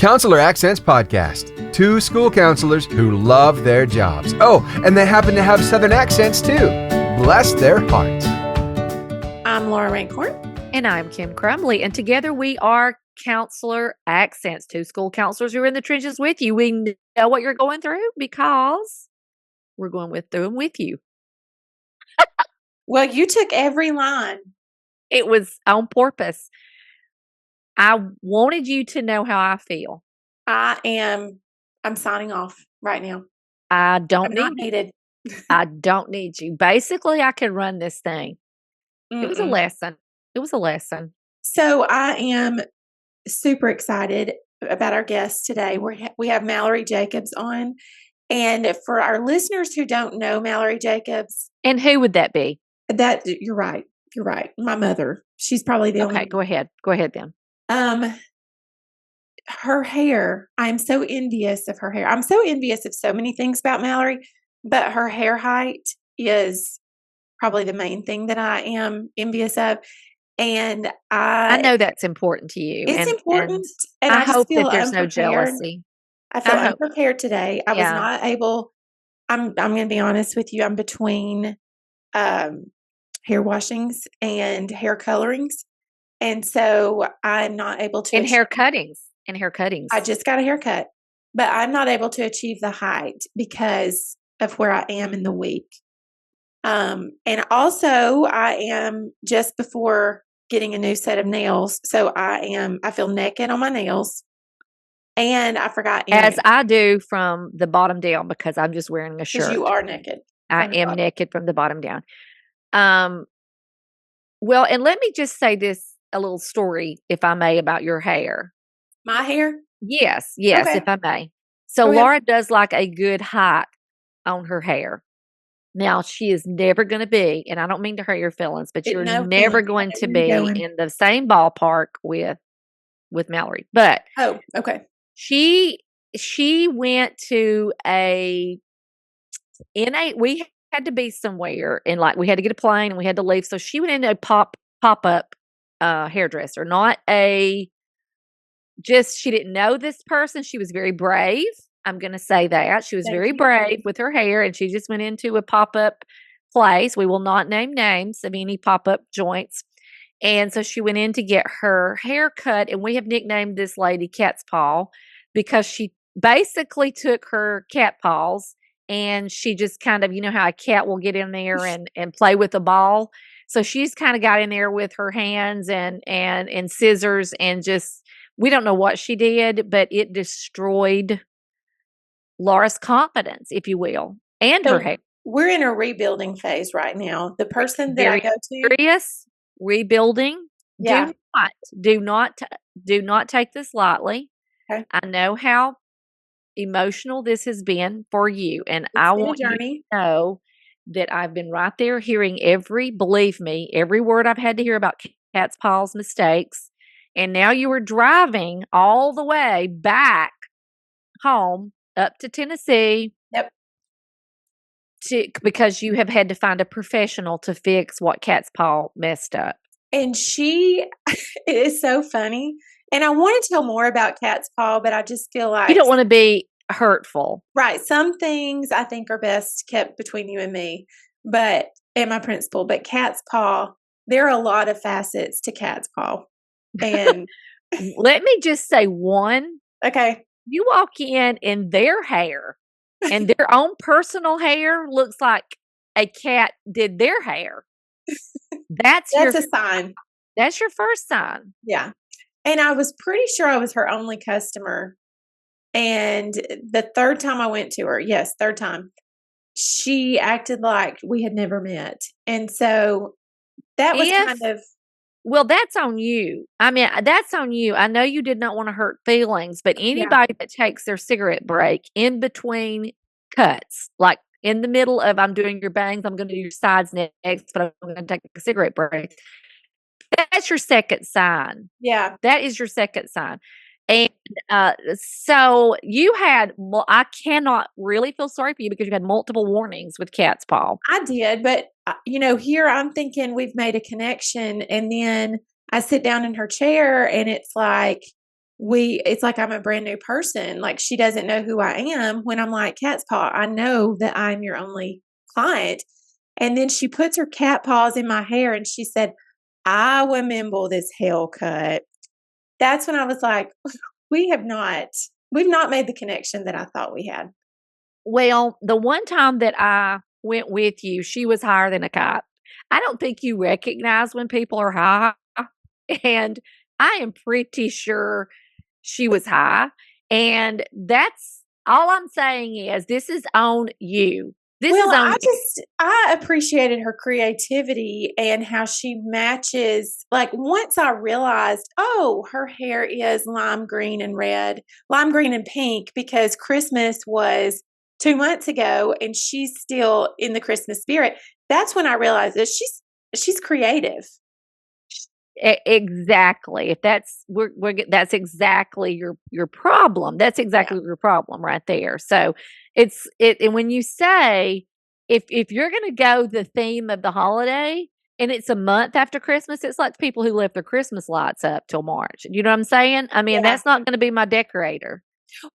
Counselor Accents Podcast. Two school counselors who love their jobs. Oh, and they happen to have Southern accents too. Bless their hearts. I'm Laura Rancorn. And I'm Kim Crumley. And together we are Counselor Accents, two school counselors who are in the trenches with you. We know what you're going through because we're going through them with you. Well, you took every line. It was on purpose. I wanted you to know how I feel. I'm signing off right now. I don't I'm not needed. I don't need you. Basically, I can run this thing. Mm-mm. It was a lesson. It was a lesson. So I am super excited about our guest today. We have Mallory Jacobs on. And for our listeners who don't know Mallory Jacobs. And who would that be? You're right. You're right. My mother. She's probably the only. Okay, go ahead. Go ahead then. Her hair, I'm so envious of her hair. I'm so envious of so many things about Mallory, but her hair height is probably the main thing that I am envious of. And I know that's important to you. It's important. And I hope feel that there's no jealousy. I feel unprepared today. I was not able, I'm going to be honest with you. I'm between hair washings and hair colorings. And so I'm not able to. And hair cuttings. I just got a haircut, but I'm not able to achieve the height because of where I am in the week. And also I am just before getting a new set of nails. So I feel naked on my nails. And I forgot. As I do from the bottom down because I'm just wearing a shirt. Because you are naked. I am naked from the bottom down. Well, and let me just say a little story, if I may, about your hair. My hair? Yes, Okay. if I may. So Laura does like a good height on her hair. Now, she is never going to be, and I don't mean to hurt your feelings, but you're never going to be in the same ballpark with Mallory. But okay. She went to we had to be somewhere, and like we had to get a plane and we had to leave. So she went into a pop-up hairdresser, she didn't know this person. She was very brave. I'm going to say that. She was very brave with her hair, and she just went into a pop-up place. We will not name names of any pop-up joints. And so she went in to get her hair cut, and we have nicknamed this lady Cat's Paw because she basically took her cat paws and she just kind of, you know how a cat will get in there and play with a ball. So she's kind of got in there with her hands and scissors and just, we don't know what she did, but it destroyed Laura's confidence, if you will, and her hair. We're in a rebuilding phase right now. The person that I go to. Serious rebuilding. Yeah. Do not take this lightly. Okay. I know how emotional this has been for you, and I want you to know that I've been right there hearing believe me, every word I've had to hear about Cat's Paw's mistakes. And now you are driving all the way back home up to Tennessee. Yep. Because you have had to find a professional to fix what Cat's Paw messed up. And it is so funny. And I want to tell more about Cat's Paw, but I just feel like you don't want to be hurtful. Right. Some things I think are best kept between you and me, and my principal. But Cat's Paw, there are a lot of facets to Cat's Paw. And let me just say one. Okay. You walk in their hair, and their own personal hair looks like a cat did their hair. That's a sign. That's your first sign. Yeah. And I was pretty sure I was her only customer. And the third time I went to her, third time, she acted like we had never met. And so that was kind of. Well, that's on you. I mean, that's on you. I know you did not want to hurt feelings, but anybody that takes their cigarette break in between cuts, like in the middle of I'm doing your bangs, I'm going to do your sides next, but I'm going to take a cigarette break. That's your second sign. Yeah. That is your second sign. And so you had, I cannot really feel sorry for you because you had multiple warnings with Cat's Paw. I did, but here I'm thinking we've made a connection, and then I sit down in her chair and it's like it's like I'm a brand new person. Like she doesn't know who I am when I'm like, cat's paw, I know that I'm your only client. And then she puts her cat paws in my hair and she said, I remember this haircut. That's when I was like, we've not made the connection that I thought we had. Well, the one time that I went with you, she was higher than a kite. I don't think you recognize when people are high, and I am pretty sure she was high. And that's all I'm saying is this is on you. This is on you. I appreciated her creativity and how she matches. Like once I realized, oh, her hair is lime green and pink because Christmas was 2 months ago and she's still in the Christmas spirit. That's when I realized that she's creative. Exactly. If that's that's exactly your problem. That's exactly your problem right there. So and when you say if you're going to go the theme of the holiday and it's a month after Christmas, it's like people who left their Christmas lights up till March. You know what I'm saying? I mean, that's not going to be my decorator.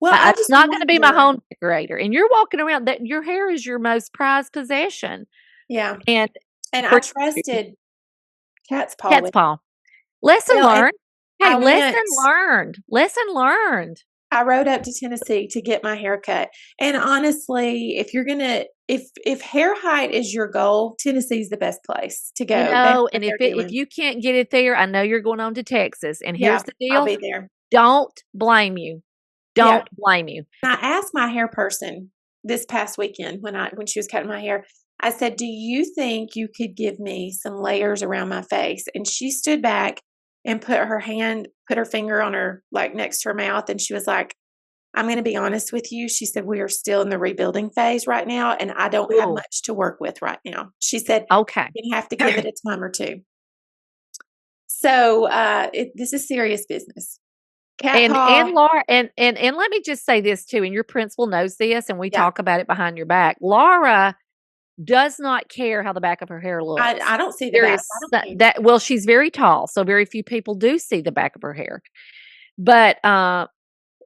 Well, it's not going to be my home decorator. And you're walking around that your hair is your most prized possession. Yeah. And I trusted Cat's Paw. Cat's Paw. Lesson learned. Hey, lesson learned. Lesson learned. I rode up to Tennessee to get my hair cut. And honestly, if hair height is your goal, Tennessee's the best place to go. You know, and if you can't get it there, I know you're going on to Texas. And here's the deal. I'll be there. Don't blame you. Don't blame you. I asked my hair person this past weekend when she was cutting my hair, I said, do you think you could give me some layers around my face? And she stood back and put her finger on her, like next to her mouth. And she was like, I'm going to be honest with you. She said, we are still in the rebuilding phase right now. And I don't have much to work with right now. She said, okay, you have to give it a time or two. So this is serious business. And Laura, and let me just say this too, and your principal knows this, and we talk about it behind your back. Laura does not care how the back of her hair looks. I don't see the back. Well, she's very tall, so very few people do see the back of her hair. But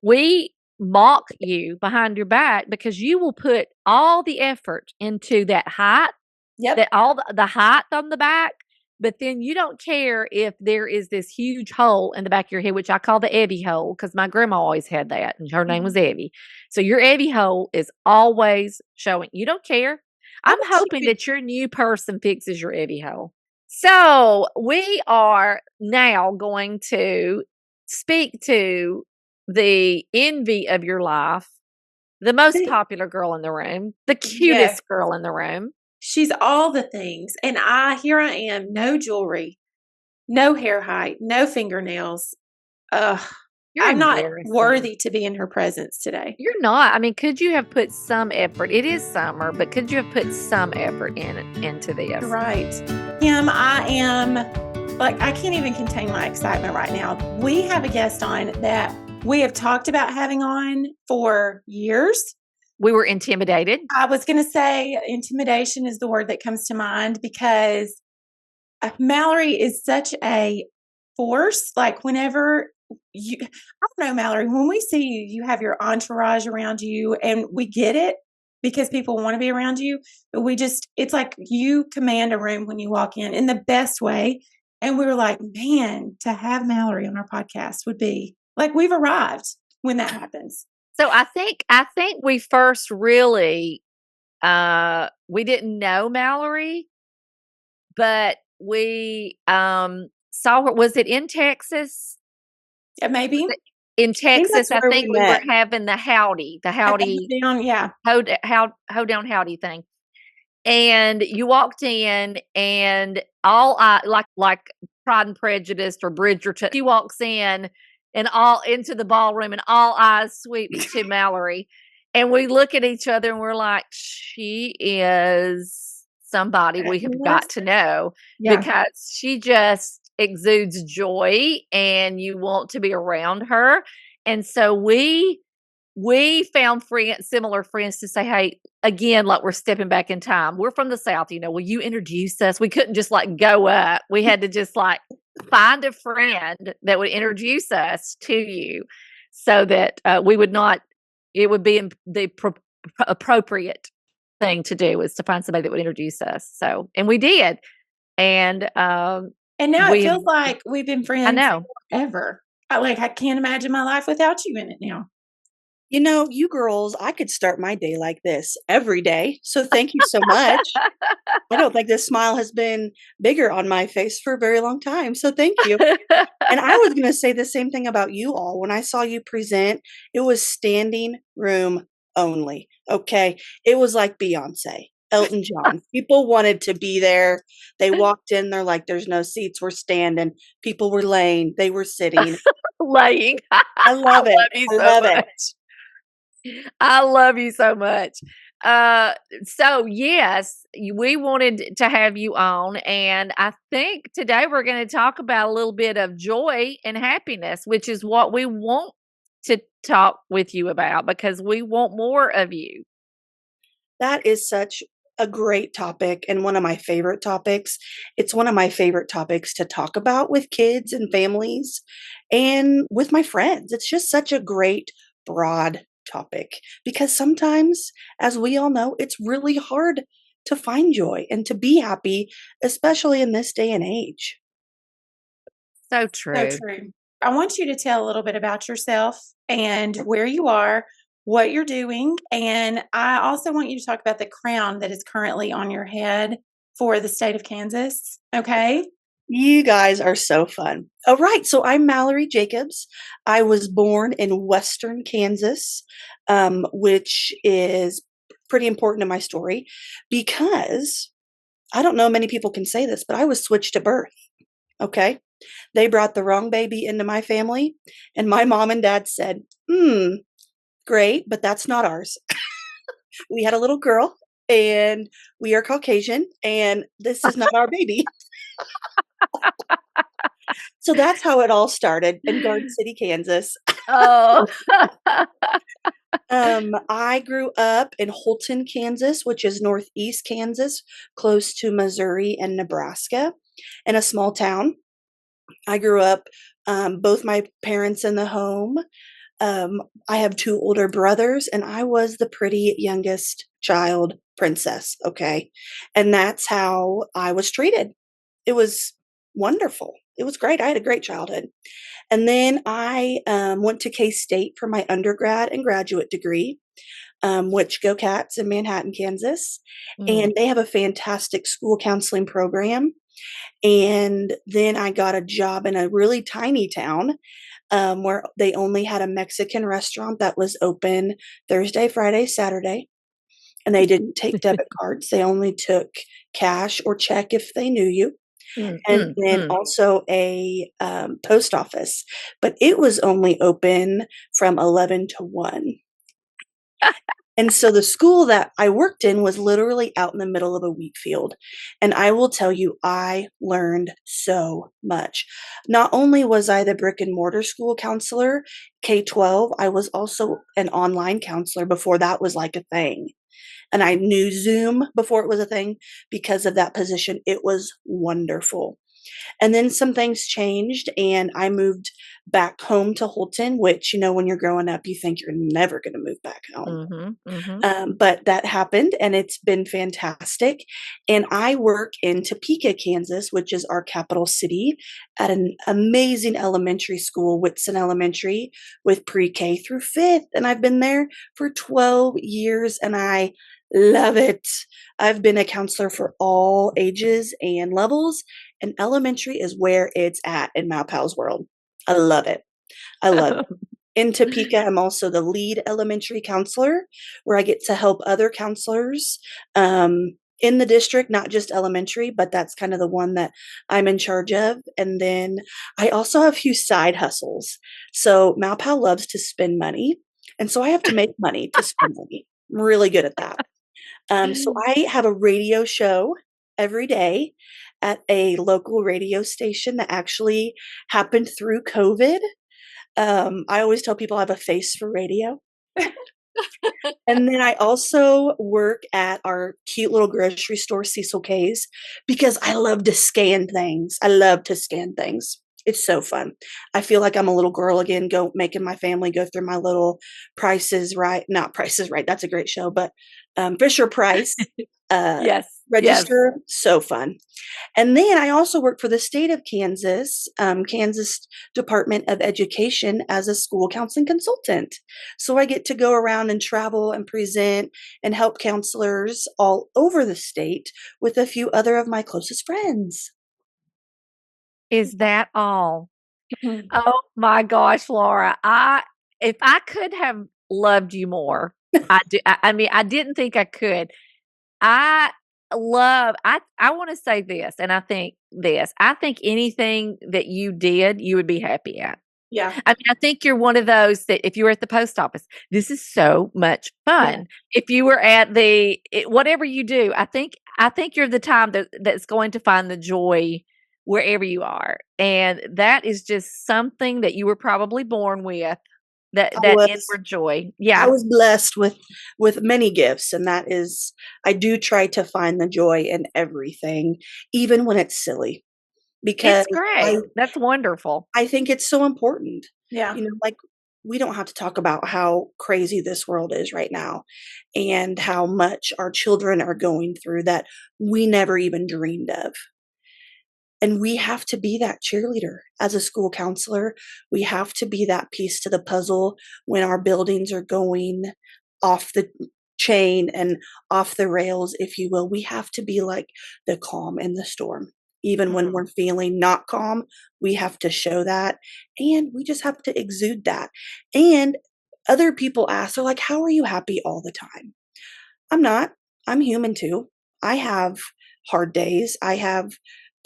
we mock you behind your back because you will put all the effort into that height, that all the height on the back. But then you don't care if there is this huge hole in the back of your head, which I call the Evie hole, because my grandma always had that, and her name was Evie. So your Evie hole is always showing. You don't care. I'm hoping that your new person fixes your Evie hole. So we are now going to speak to the envy of your life, the most popular girl in the room, the cutest girl in the room. She's all the things. And here I am, no jewelry, no hair height, no fingernails. I'm not worthy to be in her presence today. You're not. I mean, could you have put some effort? It is summer, but could you have put some effort into this? Right. Kim, I am I can't even contain my excitement right now. We have a guest on that we have talked about having on for years. We were intimidated. I was going to say intimidation is the word that comes to mind because Mallory is such a force. Like whenever I don't know, Mallory, when we see you, you have your entourage around you and we get it because people want to be around you. But it's like you command a room when you walk in the best way. And we were like, man, to have Mallory on our podcast would be like we've arrived when that happens. So I think we first really we didn't know Mallory, but we saw her. Was it in Texas? Maybe in Texas. I think we were having the howdy hoedown howdy thing, and you walked in, and like Pride and Prejudice or Bridgerton. She walks in. And all into the ballroom, and all eyes sweep to Mallory. And we look at each other and we're like, she is somebody we have got to know because she just exudes joy and you want to be around her. And so we we found similar friends to say, hey, again, like we're stepping back in time. We're from the South, will you introduce us? We couldn't just like go up. We had to just like find a friend that would introduce us to you so that we would not, it would be the appropriate thing to do is to find somebody that would introduce us. So, and we did. And now it feels like we've been friends I know. forever. I can't imagine my life without you in it now. You girls, I could start my day like this every day. So thank you so much. I don't think this smile has been bigger on my face for a very long time. So thank you. And I was going to say the same thing about you all. When I saw you present, it was standing room only. Okay. It was like Beyonce, Elton John. People wanted to be there. They walked in, they're like, there's no seats. We're standing. People were laying. They were sitting. Laying. I love it. I love it. I love you so much. So yes, we wanted to have you on, and I think today we're going to talk about a little bit of joy and happiness, which is what we want to talk with you about because we want more of you. That is such a great topic and one of my favorite topics. It's one of my favorite topics to talk about with kids and families and with my friends. It's just such a great, broad topic because sometimes, as we all know, it's really hard to find joy and to be happy, especially in this day and age. So true. So true. I want you to tell a little bit about yourself and where you are, what you're doing. And I also want you to talk about the crown that is currently on your head for the state of Kansas. Okay. You guys are so fun. All right. So I'm Mallory Jacobs. I was born in Western Kansas, which is pretty important to my story because I don't know many people can say this, but I was switched at birth. Okay. They brought the wrong baby into my family, and my mom and dad said, great, but that's not ours. We had a little girl, and we are Caucasian, and this is not our baby. So that's how it all started in Garden City, Kansas. Oh. I grew up in Holton, Kansas, which is northeast Kansas, close to Missouri and Nebraska, in a small town. I grew up, both my parents in the home. I have two older brothers, and I was the pretty youngest child princess. Okay. And that's how I was treated. It was wonderful. It was great. I had a great childhood. And then I went to K-State for my undergrad and graduate degree, which go Cats in Manhattan, Kansas. And they have a fantastic school counseling program. And then I got a job in a really tiny town where they only had a Mexican restaurant that was open Thursday, Friday, Saturday. And they didn't take debit cards. They only took cash or check if they knew you. And then also a post office. But it was only open from 11 to 1. And so the school that I worked in was literally out in the middle of a wheat field. And I will tell you, I learned so much. Not only was I the brick and mortar school counselor, K-12, I was also an online counselor before that was like a thing. And I knew Zoom before it was a thing because of that position. It was wonderful. And then some things changed and I moved back home to Holton, which, when you're growing up, you think you're never going to move back home. But that happened and it's been fantastic. And I work in Topeka, Kansas, which is our capital city, at an amazing elementary school, Whitson Elementary, with pre-K through 5th. And I've been there for 12 years and I love it. I've been a counselor for all ages and levels, and elementary is where it's at in Malpow's world. I love it. I love it. In Topeka, I'm also the lead elementary counselor, where I get to help other counselors in the district, not just elementary, but that's kind of the one that I'm in charge of. And then I also have a few side hustles. So Malpow loves to spend money, and so I have to make money to spend money. I'm really good at that. So I have a radio show every day at a local radio station that actually happened through COVID. I always tell people I have a face for radio. And then I also work at our cute little grocery store, Cecil K's, because I love to scan things. I love to scan things. It's so fun. I feel like I'm a little girl again, making my family go through my little Prices Right, not Prices Right. That's a great show, but Fisher Price Yes. register. So fun. And then I also work for the state of Kansas, Kansas Department of Education as a school counseling consultant. So I get to go around and travel and present and help counselors all over the state with a few other of my closest friends. Is that all? Mhm. Oh my gosh, Laura. If I could have loved you more, I do. I mean, I didn't think I could. I I want to say this, and I think this. I think anything that you did, you would be happy at. Yeah. I mean, I think you're one of those that if you were at the post office, this is so much fun. If you were at whatever you do, I think you're the time that's going to find the joy wherever you are. And that is just something that you were probably born with, that I that was inward joy. I Yeah. was blessed with many gifts, and that is I do try to find the joy in everything, even when it's silly, because It's great. That's wonderful. I think it's so important. Yeah. Like we don't have to talk about how crazy this world is right now and how much our children are going through that we never even dreamed of. And we have to be that cheerleader as a school counselor. We have to be that piece to the puzzle when our buildings are going off the chain and off the rails, if you will. We have to be like the calm in the storm. Even when we're feeling not calm, we have to show that. And we just have to exude that. And other people ask, they're like, how are you happy all the time? I'm not. I'm human too. I have hard days. I have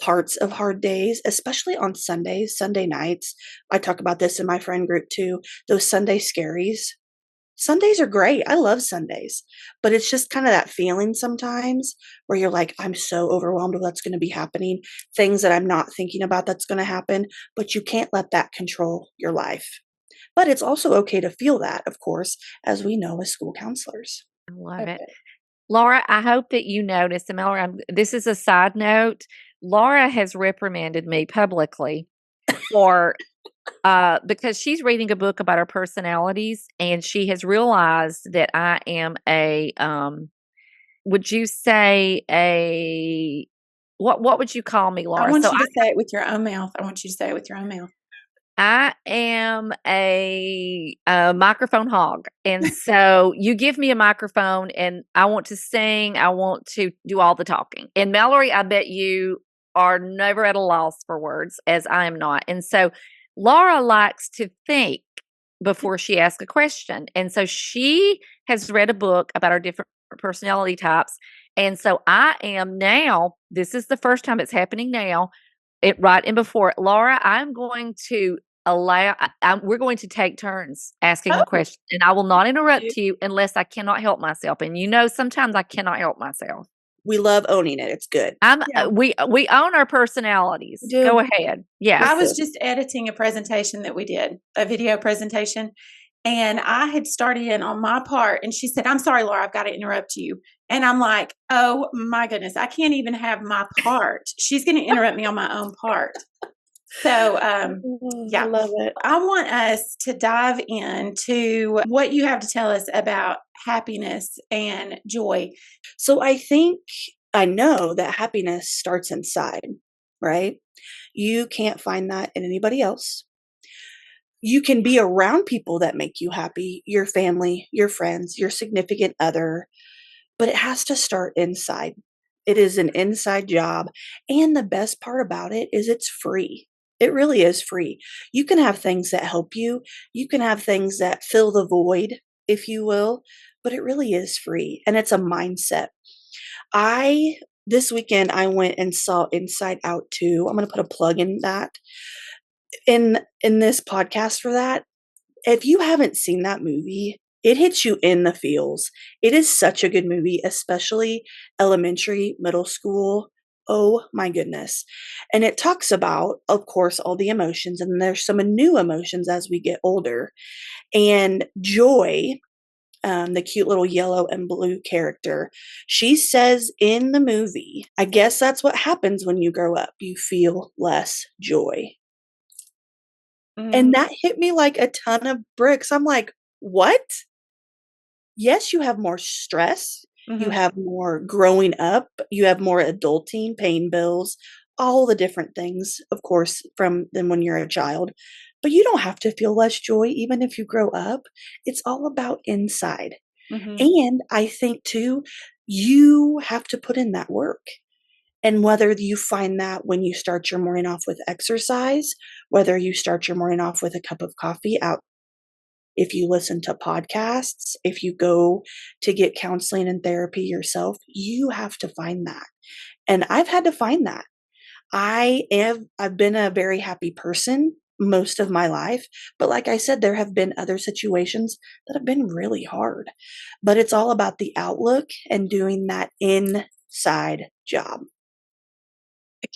parts of hard days, especially on Sundays, Sunday nights. I talk about this in my friend group too. Those Sunday scaries. Sundays are great. I love Sundays, but it's just kind of that feeling sometimes where you're like, I'm so overwhelmed with what's going to be happening, things that I'm not thinking about that's going to happen, but you can't let that control your life. But it's also okay to feel that, of course, as we know as school counselors. I love it. Okay. Laura, I hope that you noticed, and Mallory, this is a side note. Laura has reprimanded me publicly for because she's reading a book about our personalities, and she has realized that I am would you say what would you call me, I Laura? want So you to say it with your own mouth. I want you to say it with your own mouth. I am a microphone hog. And so you give me a microphone and I want to sing, I want to do all the talking. And Mallory, I bet you are never at a loss for words, as I am not. And so Laura likes to think before she asks a question. And so she has read a book about our different personality types. And so I am now, this is the first time it's happening now, it right in before it. Laura, I'm going to we're going to take turns asking a question, and I will not interrupt you unless I cannot help myself. And sometimes I cannot help myself. We love owning it. It's good. We own our personalities. We do. Go ahead. Yeah. I was just editing a presentation that we did, a video presentation, and I had started in on my part, and she said, I'm sorry, Laura, I've got to interrupt you. And I'm like, oh my goodness, I can't even have my part. She's going to interrupt me on my own part. So, yeah, I love it. I want us to dive into what you have to tell us about happiness and joy. So I know that happiness starts inside, right? You can't find that in anybody else. You can be around people that make you happy, your family, your friends, your significant other, but it has to start inside. It is an inside job. And the best part about it is it's free. It really is free. You can have things that help you. You can have things that fill the void, if you will, but it really is free. And it's a mindset. This weekend, I went and saw Inside Out 2. I'm going to put a plug in that in this podcast for that. If you haven't seen that movie, it hits you in the feels. It is such a good movie, especially elementary, middle school. Oh my goodness. And it talks about, of course, all the emotions, and there's some new emotions as we get older. And joy, the cute little yellow and blue character, she says in the movie, I guess that's what happens when you grow up. You feel less joy. And that hit me like a ton of bricks. I'm like, what? Yes, you have more stress. You have more growing up. You have more adulting, paying bills, all the different things, of course, than when you're a child. But you don't have to feel less joy even if you grow up. It's all about inside. And I think too, you have to put in that work. And whether you find that when you start your morning off with exercise, whether you start your morning off with a cup of coffee out, if you listen to podcasts, if you go to get counseling and therapy yourself, you have to find that. And I've had to find that. I've been a very happy person most of my life, but like I said, there have been other situations that have been really hard. But it's all about the outlook and doing that inside job.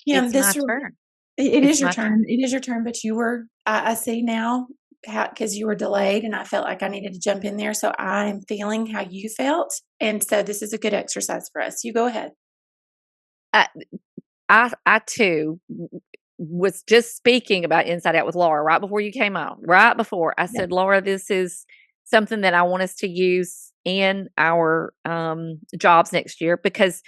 Kim, It's my turn. It It's is your my turn. It is your turn, but you were, I see now because you were delayed and I felt like I needed to jump in there. So I'm feeling how you felt. And so this is a good exercise for us. You go ahead. I too was just speaking about Inside Out with Laura right before you came on. Right before I said, Laura, this is something that I want us to use in our jobs next year because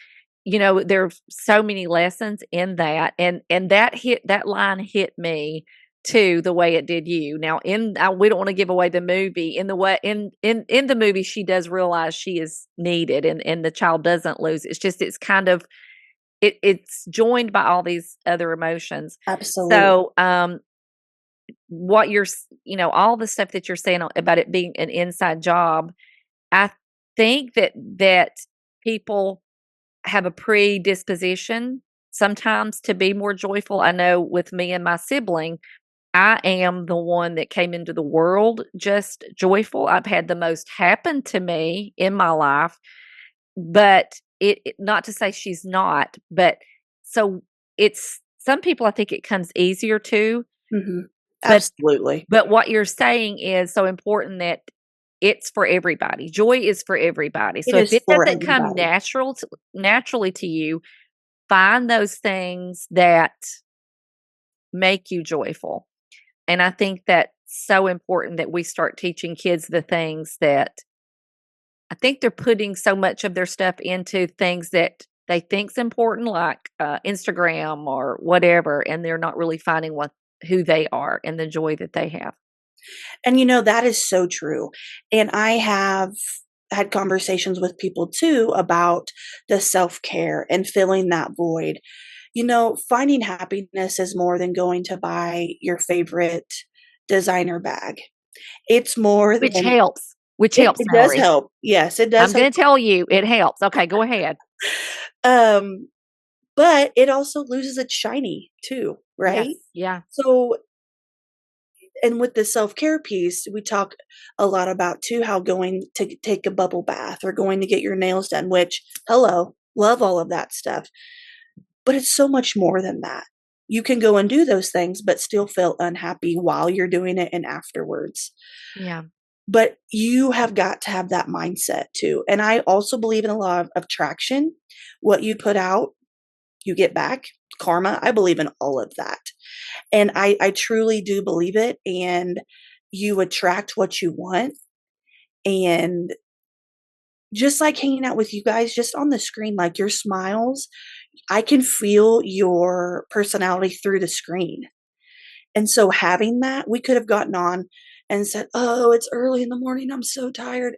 there's so many lessons in that, and that line hit me too the way it did you. Now, we don't want to give away the movie. In the movie, she does realize she is needed, and the child doesn't lose. It's kind of it's joined by all these other emotions. Absolutely. So, what all the stuff that you're saying about it being an inside job, I think that people have a predisposition sometimes to be more joyful. I know with me and my sibling, I am the one that came into the world just joyful. I've had the most happen to me in my life, but it not to say she's not, but so it's some people I think it comes easier to. Absolutely. But what you're saying is so important that it's for everybody. Joy is for everybody. So if it doesn't come naturally to you, find those things that make you joyful. And I think that's so important that we start teaching kids the things that I think they're putting so much of their stuff into things that they think's important, like Instagram or whatever, and they're not really finding who they are and the joy that they have. And that is so true. And I have had conversations with people too about the self-care and filling that void. Finding happiness is more than going to buy your favorite designer bag. It's more Which than helps. Which it, helps, it does Mallory. help. Yes, it does I'm going to tell you it helps. Okay, go ahead. But it also loses its shiny too, right? Yes, yeah. So, and with the self-care piece, we talk a lot about too how going to take a bubble bath or going to get your nails done, which, hello, love all of that stuff. But it's so much more than that. You can go and do those things, but still feel unhappy while you're doing it and afterwards. Yeah. But you have got to have that mindset too. And I also believe in a law of attraction. What you put out, you get back. Karma, I believe in all of that. And I truly do believe it. And you attract what you want. And just like hanging out with you guys, just on the screen, like your smiles, I can feel your personality through the screen. And so having that, we could have gotten on and said, oh, it's early in the morning. I'm so tired.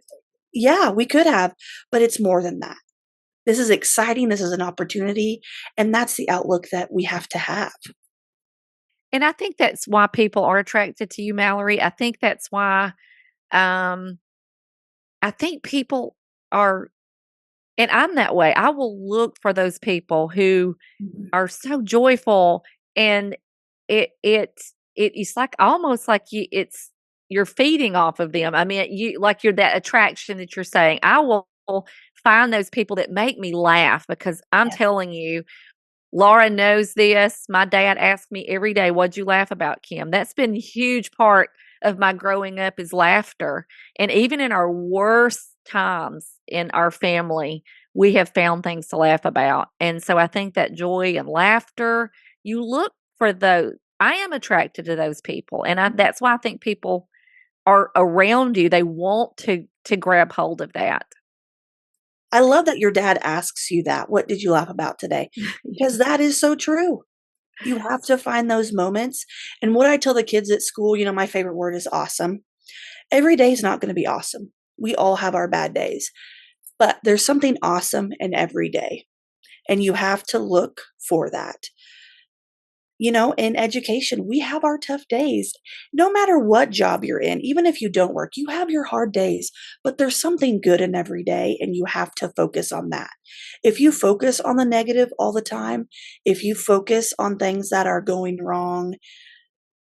Yeah, we could have, but it's more than that. This is exciting. This is an opportunity. And that's the outlook that we have to have. And I think that's why people are attracted to you, Mallory. I think that's why I think people are, and I'm that way. I will look for those people who are so joyful, and it's like almost like you're feeding off of them. I mean, you're that attraction that you're saying. I will find those people that make me laugh because I'm telling you, Laura knows this. My dad asks me every day, "What'd you laugh about, Kim?" That's been a huge part of my growing up is laughter. And even in our worst times in our family, we have found things to laugh about. And so I think that joy and laughter, you look for those. I am attracted to those people. And that's why I think people are around you. They want to grab hold of that. I love that your dad asks you that. What did you laugh about today? Because that is so true. You have to find those moments. And what I tell the kids at school, my favorite word is awesome. Every day is not going to be awesome. We all have our bad days, but there's something awesome in every day. And you have to look for that. In education, we have our tough days. No matter what job you're in, even if you don't work, you have your hard days, but there's something good in every day, and you have to focus on that. If you focus on the negative all the time, if you focus on things that are going wrong,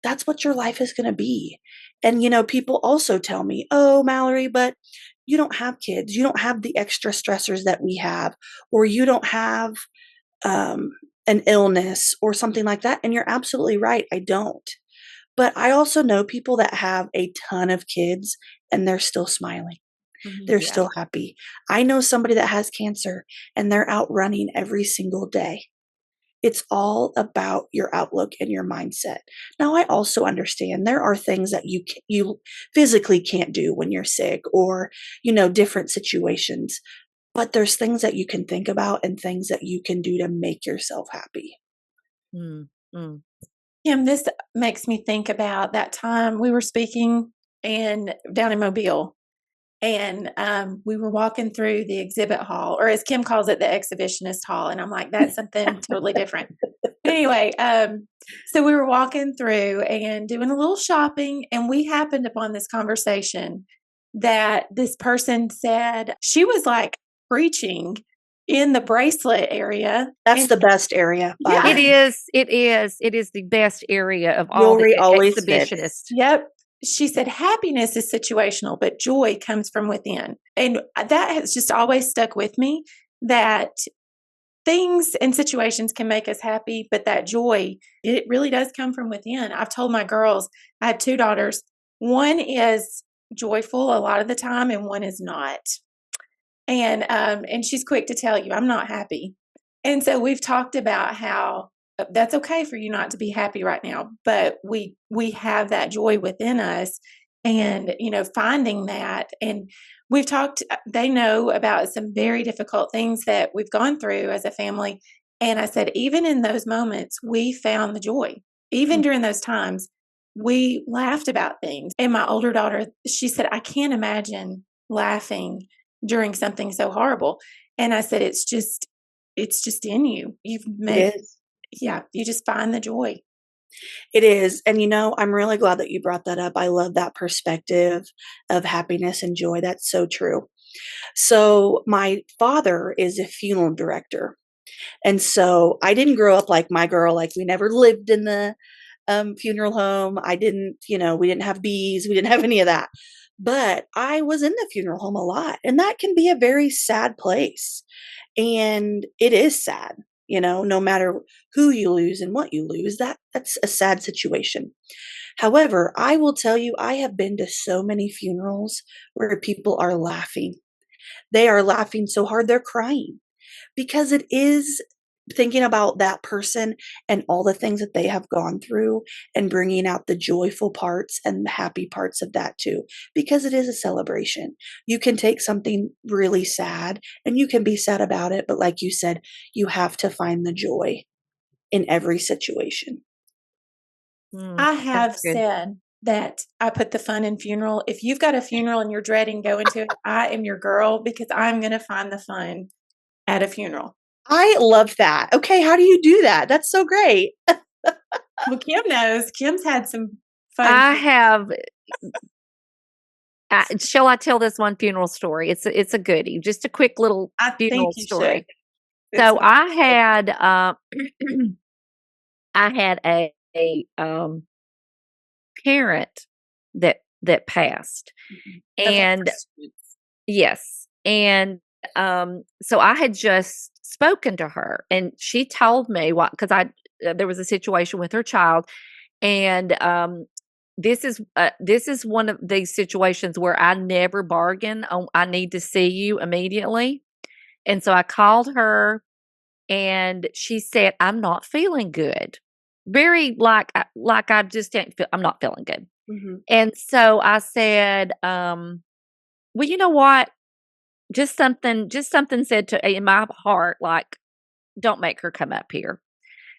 that's what your life is going to be. And, people also tell me, oh, Mallory, but you don't have kids. You don't have the extra stressors that we have, or you don't have, an illness or something like that. And you're absolutely right. I don't. But I also know people that have a ton of kids and they're still smiling. They're Yeah. still happy. I know somebody that has cancer and they're out running every single day. It's all about your outlook and your mindset. Now, I also understand there are things that you physically can't do when you're sick, or, different situations. But there's things that you can think about and things that you can do to make yourself happy. Mm, mm. Kim, this makes me think about that time we were speaking down in Mobile, and we were walking through the exhibit hall, or as Kim calls it, the exhibitionist hall. And I'm like, that's something totally different. But anyway, so we were walking through and doing a little shopping, and we happened upon this conversation that this person said she was like preaching in the bracelet area. That's the best area, by Yeah. the It way. is. It is the best area of all Jewelry the always fits. exhibitionists. Yep. She said happiness is situational, but joy comes from within. And that has just always stuck with me, that things and situations can make us happy, but that joy, it really does come from within. I've told my girls, I have 2 daughters. One is joyful a lot of the time and one is not. And she's quick to tell you, I'm not happy. And so we've talked about how that's okay for you not to be happy right now, but we have that joy within us, and finding that. And we've talked, they know about some very difficult things that we've gone through as a family, and I said, even in those moments we found the joy. Even during those times we laughed about things. And my older daughter, she said, I can't imagine laughing during something so horrible. And I said, it's just in you. You've made, It is. yeah, you just find the joy. It is. And I'm really glad that you brought that up. I love that perspective of happiness and joy. That's so true. So my father is a funeral director. And so I didn't grow up like my girl. Like, we never lived in the funeral home. We didn't have bees. We didn't have any of that. But I was in the funeral home a lot. And that can be a very sad place. And it is sad. No matter who you lose and what you lose, that's a sad situation. However, I will tell you, I have been to so many funerals where people are laughing. They are laughing so hard they're crying, because it is thinking about that person and all the things that they have gone through and bringing out the joyful parts and the happy parts of that too, because it is a celebration. You can take something really sad and you can be sad about it, but like you said, you have to find the joy in every situation. I have That's good. said that I put the fun in funeral. If you've got a funeral and you're dreading going to it, I am your girl, because I'm going to find the fun at a funeral. I love that. Okay, how do you do that? That's so great. Well, Kim knows. Kim's had some fun. I have. Shall I tell this one funeral story? It's a goodie, just a quick little I think funeral you story. should. So It's I had I had a parent that passed, and yes, and so I had just spoken to her, and she told me what, because there was a situation with her child, and this is one of these situations where I never bargain on, I need to see you immediately. And so I called her and she said, I'm not feeling good. Very like I just didn't feel, I'm not feeling good. Mm-hmm. And so I said, well, you know what? Just something said to in my heart, like, don't make her come up here.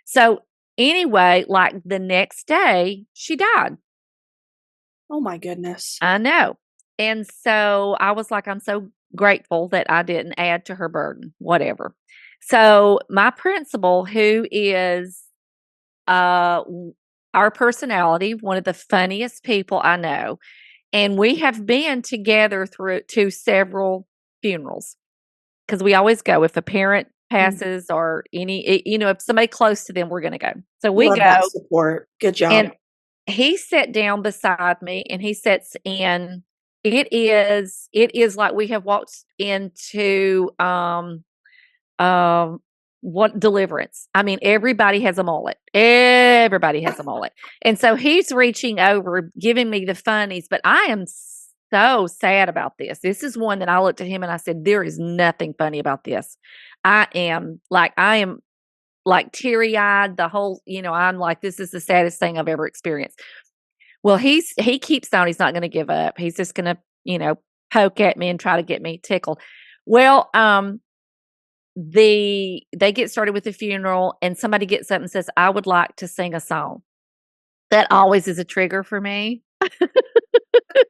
So anyway, like the next day, she died. Oh my goodness. I know. And so I was like, I'm so grateful that I didn't add to her burden, whatever. So my principal, who is our personality, one of the funniest people I know, and we have been together through to several funerals because we always go if a parent passes or if somebody close to them, we're going to go. So we Love go. that support. Good job. And he sat down beside me and he sits in. It is like we have walked into what deliverance. I mean, everybody has a mullet. Everybody has a mullet. And so he's reaching over, giving me the funnies, but I am so sad about this. This is one that I looked at him and I said, there is nothing funny about this. I am like teary-eyed, the whole, I'm like, this is the saddest thing I've ever experienced. Well, he keeps on, he's not going to give up. He's just going to, poke at me and try to get me tickled. Well, they get started with the funeral and somebody gets up and says, I would like to sing a song. That always is a trigger for me.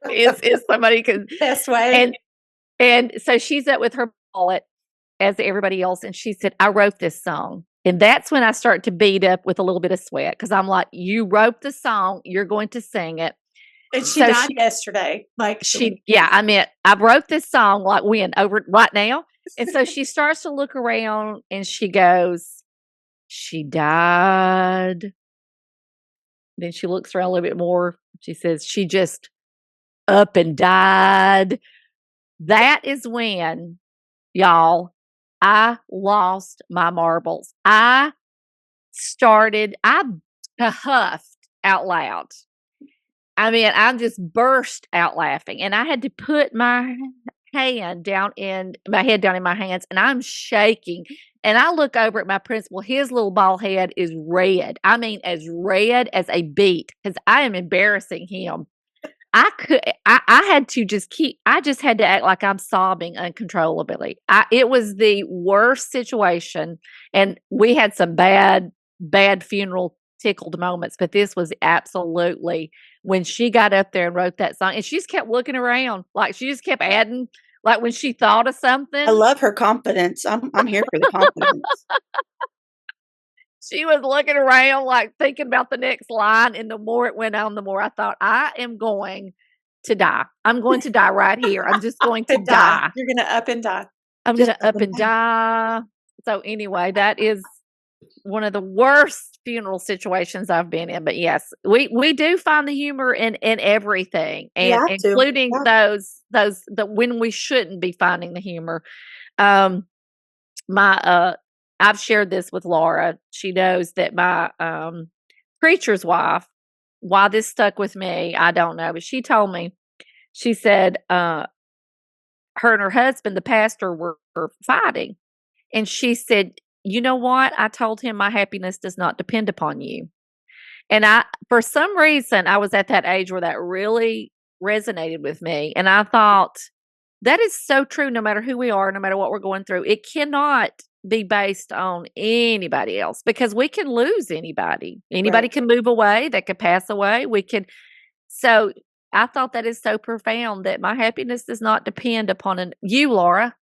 is somebody can Best way. And so she's up with her mullet as everybody else. And she said, I wrote this song. And that's when I start to beat up with a little bit of sweat because I'm like, you wrote the song, you're going to sing it. And she died yesterday. I wrote this song like when over right now. And so she starts to look around and she goes, she died. Then she looks around a little bit more. She says, she just up and died. That is when, y'all, I lost my marbles. I huffed out loud. I mean, I just burst out laughing and I had to put my head down in my hands and I'm shaking. And I look over at my principal, his little bald head is red. I mean, as red as a beet because I am embarrassing him. I had to I just had to act like I'm sobbing uncontrollably. It was the worst situation. And we had some bad funeral tickled moments, but this was absolutely when she got up there and wrote that song and she just kept looking around like she just kept adding, like when she thought of something. I love her confidence. I'm here for the confidence. She was looking around, like thinking about the next line. And the more it went on, the more I thought, I am going to die. I'm going to die right here. I'm just going to die. You're going to up and die. I'm going to up and die. So anyway, that is one of the worst funeral situations I've been in. But yes, we do find the humor in everything, and including those when we shouldn't be finding the humor. I've shared this with Laura. She knows that my preacher's wife, why this stuck with me, I don't know. But she told me, she said her and her husband, the pastor, were fighting. And she said, you know what? I told him my happiness does not depend upon you. And for some reason, I was at that age where that really resonated with me. And I thought, that is so true no matter who we are, no matter what we're going through. It cannot be based on anybody else because we can lose anybody. Anybody can move away, they could pass away. So I thought that is so profound that my happiness does not depend upon you, Laura.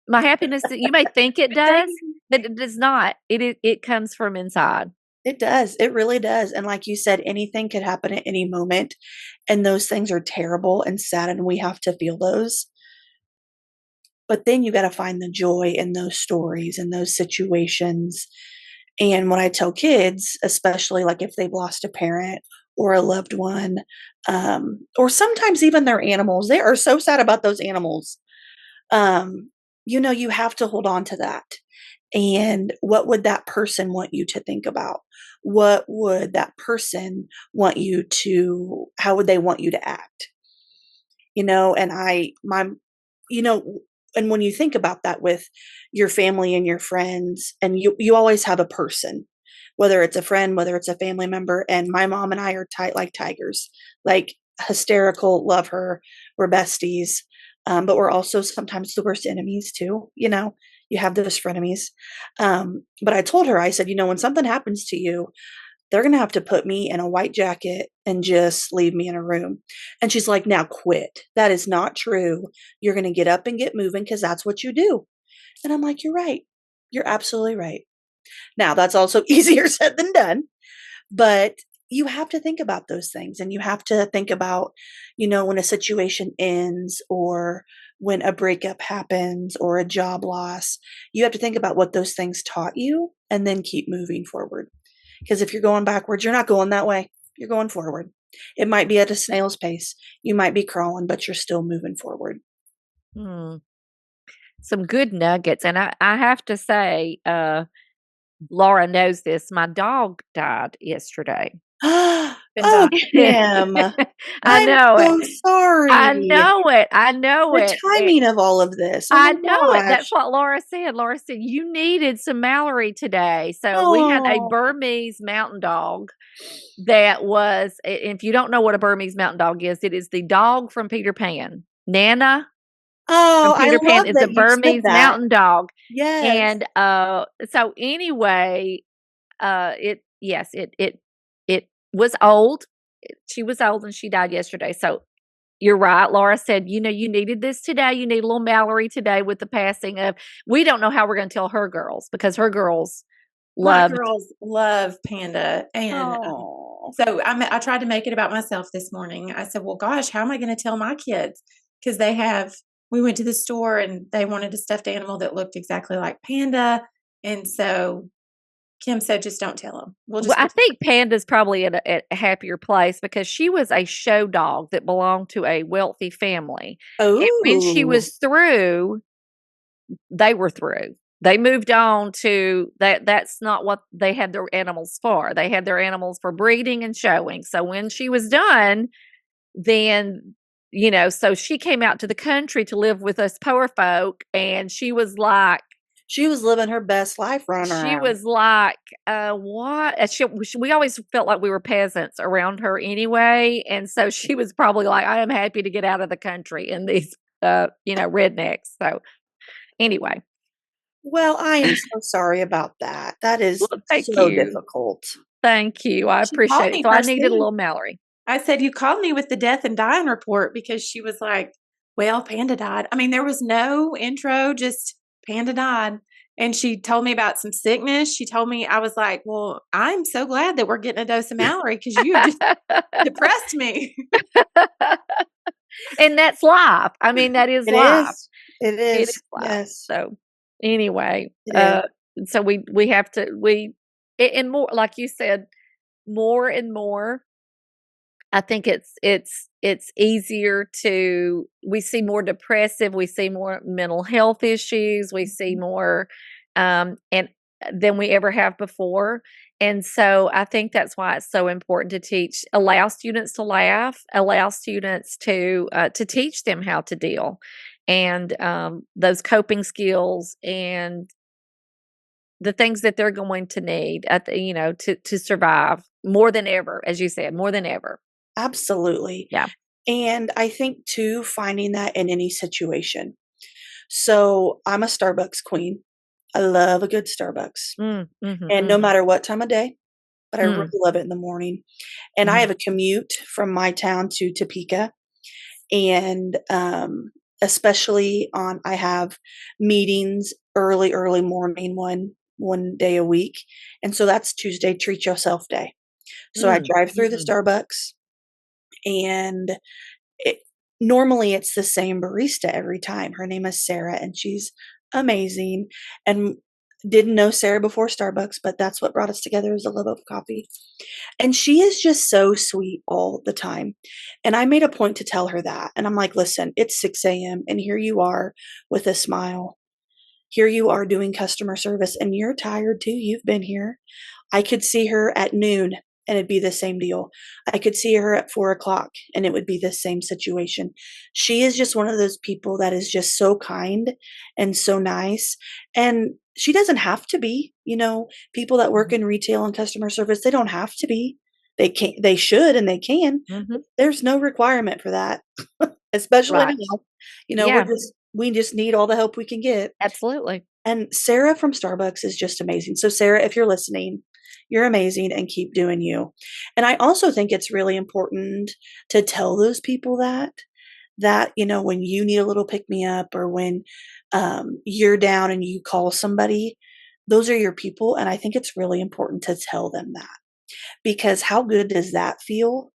My happiness, you may think it does, but it does not. It comes from inside. It does. It really does. And like you said, anything could happen at any moment. And those things are terrible and sad, and we have to feel those. But then you got to find the joy in those stories and those situations. And when I tell kids, especially like if they've lost a parent or a loved one, or sometimes even their animals, they are so sad about those animals. You have to hold on to that. And what would that person want you to think about? What would that person want you to, how would they want you to act? And you know, and when you think about that with your family and your friends, and you always have a person, whether it's a friend, whether it's a family member, and my mom and I are tight like tigers, like hysterical, love her, we're besties, but we're also sometimes the worst enemies too. You have those frenemies. But I told her, I said, when something happens to you, they're going to have to put me in a white jacket and just leave me in a room. And she's like, now quit. That is not true. You're going to get up and get moving because that's what you do. And I'm like, you're right. You're absolutely right. Now, that's also easier said than done, but you have to think about those things, and you have to think about, when a situation ends, or when a breakup happens, or a job loss, you have to think about what those things taught you and then keep moving forward. Because if you're going backwards, you're not going that way. You're going forward. It might be at a snail's pace. You might be crawling, but you're still moving forward. Hmm. Some good nuggets. And I have to say, Laura knows this. My dog died yesterday. Oh, Kim. I I'm know it. so sorry. I know it. I know The it. timing of all of this. Oh I my know it. That's gosh. what Laura said. Laura said, you needed some Mallory today. So we had a Oh, Burmese mountain dog that was, if you don't know what a Burmese mountain dog is, it is the dog from Peter Pan. Nana from I Peter Pan love is a that you said Burmese that. mountain dog. Yes. And so anyway, it was old. She was old and she died yesterday. So you're right. Laura said, you needed this today. You need a little Mallory today with the passing of, we don't know how we're going to tell her girls, because her girls My loved. girls love Panda. And Oh. so I tried to make it about myself this morning. I said, well, gosh, how am I going to tell my kids? Because we went to the store and they wanted a stuffed animal that looked exactly like Panda. And so Kim said, just don't tell them. Well, I think Panda's probably at a happier place because she was a show dog that belonged to a wealthy family. And when she Oh. was through, they were through. They moved on to that. That's not what they had their animals for. They had their animals for breeding and showing. So when she was done, then, so she came out to the country to live with us poor folk. And she was like, She was living her best life running she around. was like, what? We always felt like we were peasants around her anyway. And so she was probably like, I am happy to get out of the country and these, rednecks. So anyway. Well, I am so sorry about that. That is Well, thank so you. difficult. Thank you. I She called appreciate me it. So I first needed a thing. little Mallory. I said, you called me with the death and dying report, because she was like, well, Panda died. I mean, there was no intro, just Panda died. And she told me about some sickness. She told me, I was like, well, I'm so glad that we're getting a dose of Mallory, because you just depressed me. And that's life. I mean, that is It life. is. It It is. is life. Yes. So anyway, It is. so we have to, and more, like you said, more and more, I think it's easier we see more depressive, we see more mental health issues, we see more, and than we ever have before. And so I think that's why it's so important to allow students to laugh, allow students to teach them how to deal, and those coping skills and the things that they're going to need to survive more than ever, as you said, more than ever. Absolutely. Yeah. And I think too, finding that in any situation. So I'm a Starbucks queen. I love a good Starbucks. And no matter what time of day, but I really love it in the morning. And I have a commute from my town to Topeka. And especially I have meetings early morning one day a week. And so that's Tuesday, treat yourself day. So I drive through the Starbucks, and normally it's the same barista every time. Her name is Sarah, and she's amazing. And didn't know Sarah before Starbucks, but that's what brought us together, is a love of coffee. And she is just so sweet all the time. And I made a point to tell her that. And I'm like, listen, it's 6 a.m. and here you are with a smile. Here you are doing customer service and you're tired too. You've been here. I could see her at noon and it'd be the same deal. I could see her at 4 o'clock and it would be the same situation. She is just one of those people that is just so kind and so nice. And she doesn't have to be, people that work in retail and customer service, they don't have to be. They can, they should, and they can. Mhm. There's no requirement for that, especially Right. now. Yeah. We just need all the help we can get. Absolutely. And Sarah from Starbucks is just amazing. So, Sarah, if you're listening, you're amazing and keep doing you. And I also think it's really important to tell those people that, when you need a little pick me up or when you're down and you call somebody, those are your people. And I think it's really important to tell them that because how good does that feel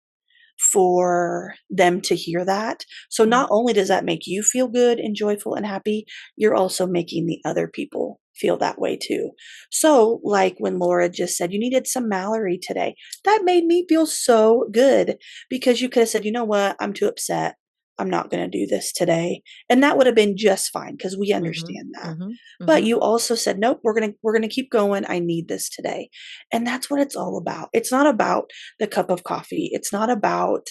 for them to hear that? So not only does that make you feel good and joyful and happy, you're also making the other people feel that way too. So like when Laura just said you needed some Mallory today, that made me feel so good because you could have said, you know what, I'm too upset. I'm not going to do this today. And that would have been just fine because we Mhm. understand that. Mhm. But Mhm. you also said, nope, we're going to keep going. I need this today. And that's what it's all about. It's not about the cup of coffee. It's not about,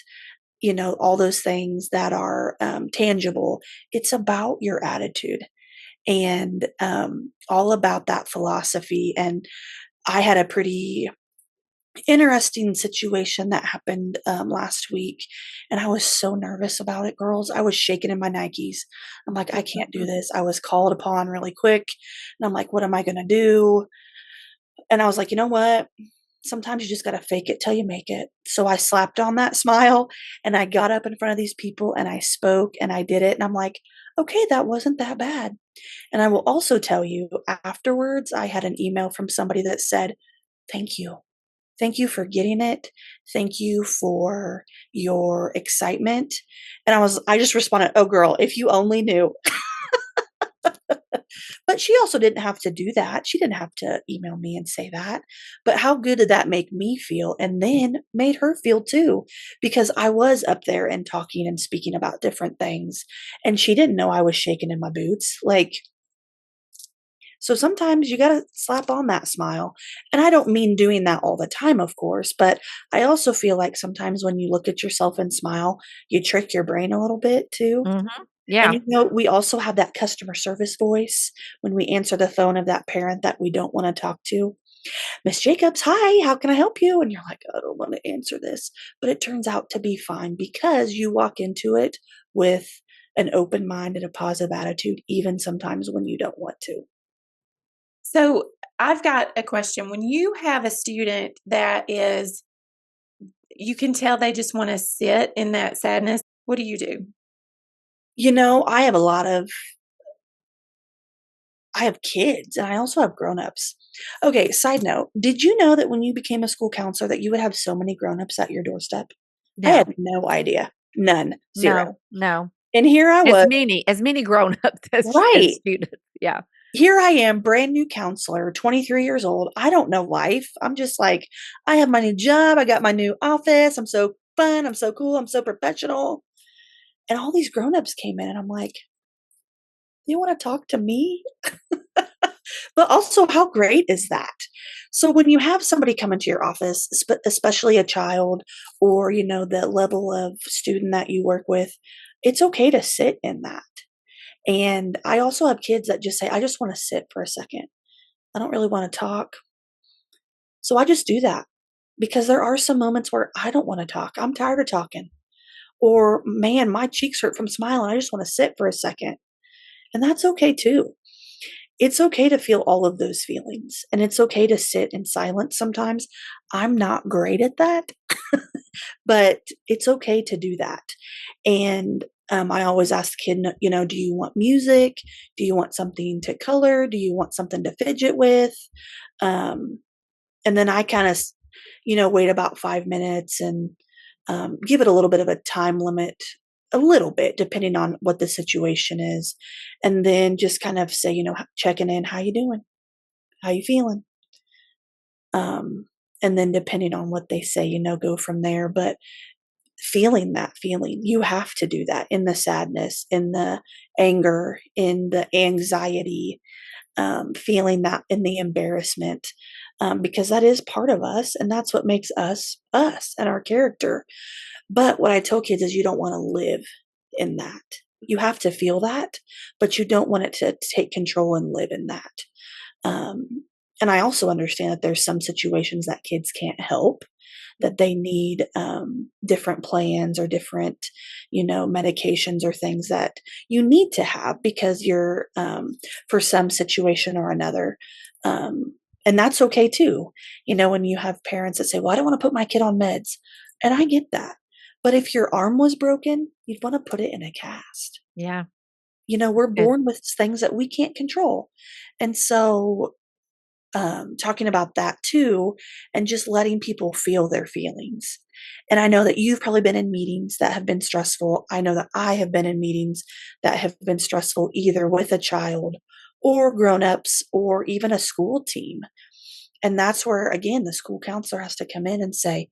all those things that are tangible. It's about your attitude and all about that philosophy. And I had a pretty interesting situation that happened last week, and I was so nervous about it, girls. I was shaking in my Nikes. I'm like, I can't do this. I was called upon really quick, and I'm like, what am I going to do? And I was like, you know what? Sometimes you just got to fake it till you make it. So I slapped on that smile and I got up in front of these people and I spoke and I did it. And I'm like, okay, that wasn't that bad. And I will also tell you afterwards, I had an email from somebody that said, thank you. Thank you for getting it. Thank you for your excitement. And I just responded, oh girl, if you only knew. But she also didn't have to do that. She didn't have to email me and say that. But how good did that make me feel? And then made her feel too, because I was up there and talking and speaking about different things. And she didn't know I was shaking in my boots. So sometimes you got to slap on that smile. And I don't mean doing that all the time, of course, but I also feel like sometimes when you look at yourself and smile, you trick your brain a little bit too. Mhm. And Yeah. we also have that customer service voice when we answer the phone of that parent that we don't want to talk to. Miss Jacobs, hi, how can I help you? And you're like, I don't want to answer this. But it turns out to be fine because you walk into it with an open mind and a positive attitude, even sometimes when you don't want to. So I've got a question. When you have a student that is, you can tell they just want to sit in that sadness, what do you do? I have I have kids and I also have grown-ups. Okay, side note, did you know that when you became a school counselor that you would have so many grown-ups at your doorstep? I No. had no idea. None. 0. No. No. And here I As was, many grown-ups as right. students. Yeah. Here I am, brand new counselor, 23 years old. I don't know life. I'm just like, I have my new job. I got my new office. I'm so fun. I'm so cool. I'm so professional. And all these grown-ups came in and I'm like, you want to talk to me? But also, how great is that? So when you have somebody come into your office, especially a child or, the level of student that you work with, it's okay to sit in that. And I also have kids that just say, I just want to sit for a second. I don't really want to talk. So I just do that because there are some moments where I don't want to talk. I'm tired of talking. Or, man, my cheeks hurt from smiling. I just want to sit for a second. And that's okay too. It's okay to feel all of those feelings and it's okay to sit in silence sometimes. I'm not great at that, but it's okay to do that. And I always ask the kid, do you want music? Do you want something to color? Do you want something to fidget with? Um, and then I kind of, wait about 5 minutes and give it a little bit of a time limit, a little bit, depending on what the situation is. And then just kind of say, checking in, how you doing? How you feeling? And then depending on what they say, go from there. But feeling that feeling. You have to do that in the sadness, in the anger, in the anxiety, feeling that in the embarrassment, because that is part of us and that's what makes us us and our character. But what I tell kids is you don't want to live in that. You have to feel that, but you don't want it to take control and live in that. And I also understand that there's some situations that kids can't help, that they need different plans or different, medications or things that you need to have because you're for some situation or another. And that's okay too. When you have parents that say, well, I don't want to put my kid on meds. And I get that. But if your arm was broken, you'd want to put it in a cast. Yeah. We're born with things that we can't control. And so talking about that too, and just letting people feel their feelings. And I know that you've probably been in meetings that have been stressful. I know that I have been in meetings that have been stressful, either with a child or grown-ups or even a school team. And that's where, again, the school counselor has to come in and say,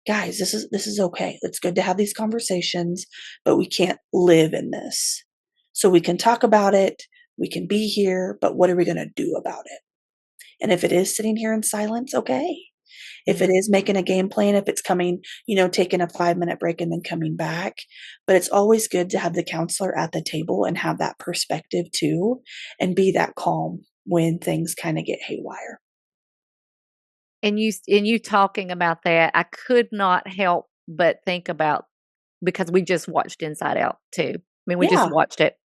guys, this is okay. It's good to have these conversations, but we can't live in this. So we can talk about it. We can be here, but what are we going to do about it? And if it is sitting here in silence, okay. If it is making a game plan, if it's coming, taking a 5-minute break and then coming back. But it's always good to have the counselor at the table and have that perspective too, and be that calm when things kind of get haywire. And you talking about that, I could not help but think about, because we just watched Inside Out too. I mean, we just Yeah. watched it.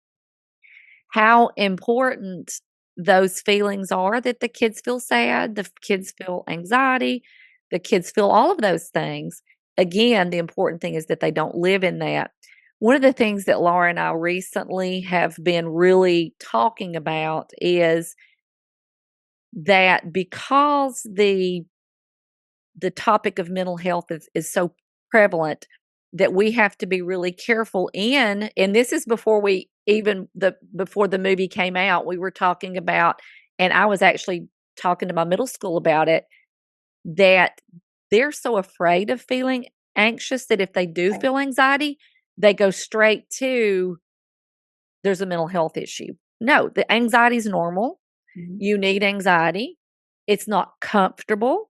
How important those feelings are, that the kids feel sad, the kids feel anxiety, the kids feel all of those things. Again, the important thing is that they don't live in that. One of the things that Laura and I recently have been really talking about is that because the topic of mental health is so prevalent, that we have to be really careful in, and this is before before the movie came out, we were talking about, and I was actually talking to my middle school about it, that they're so afraid of feeling anxious that if they do Right. feel anxiety, they go straight to, there's a mental health issue. No, the anxiety is normal. Mhm. You need anxiety. It's not comfortable.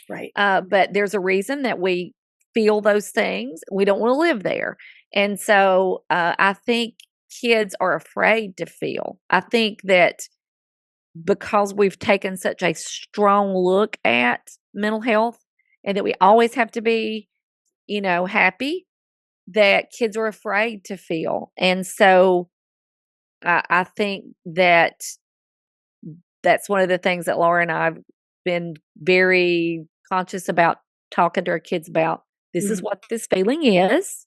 Right. But there's a reason that we feel those things. We don't want to live there. And so I think kids are afraid to feel. I think that because we've taken such a strong look at mental health and that we always have to be, happy, that kids are afraid to feel. And so I think that that's one of the things that Laura and I have been very conscious about talking to our kids about. This is Mhm. what this feeling is,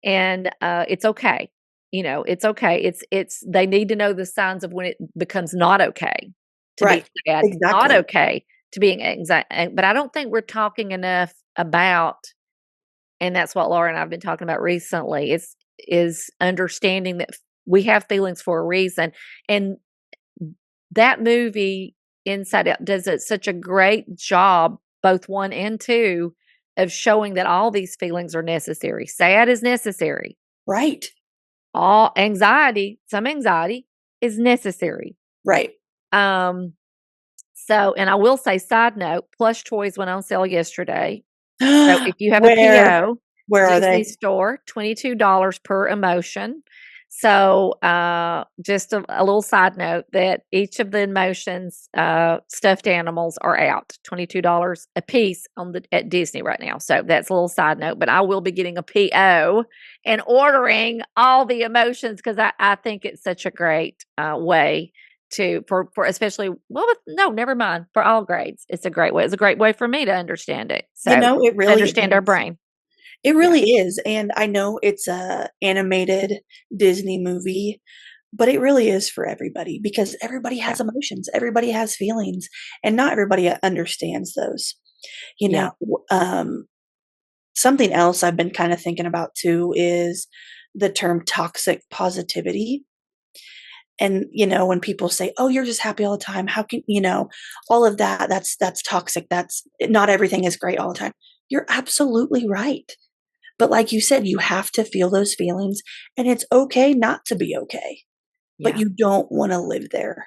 and it's okay. It's okay. It's they need to know the signs of when it becomes not okay to be Right. sad, not Exactly. okay to be anxiety. But I don't think we're talking enough about, and that's what Laura and I have been talking about recently. Is understanding that we have feelings for a reason, and that movie Inside Out does such a great job, both 1 and 2, of showing that all these feelings are necessary. Sad is necessary. Right. All anxiety, some anxiety is necessary. Right. So, and I will say, side note, plush toys went on sale yesterday. So if you have a Where PO, where are Disney they? store, $22 per emotion. So just a little side note that each of the emotions stuffed animals are out, $22 a piece at Disney right now. So that's a little side note, but I will be getting a PO and ordering all the emotions because I think it's such a great way for especially, no, never mind, for all grades. It's a great way. It's a great way for me to understand it. So It really understand our is. brain. It Yeah. really is, and I know it's a animated Disney movie, but it really is for everybody because everybody has Yeah. emotions, everybody has feelings, and not everybody understands those. You Yeah. know, something else I've been kind of thinking about too is the term toxic positivity. And, when people say, "Oh, you're just happy all the time. How can," all of that, that's toxic. That's not everything is great all the time. You're absolutely right. But like you said, you have to feel those feelings, and it's okay not to be okay, but Yeah. you don't want to live there.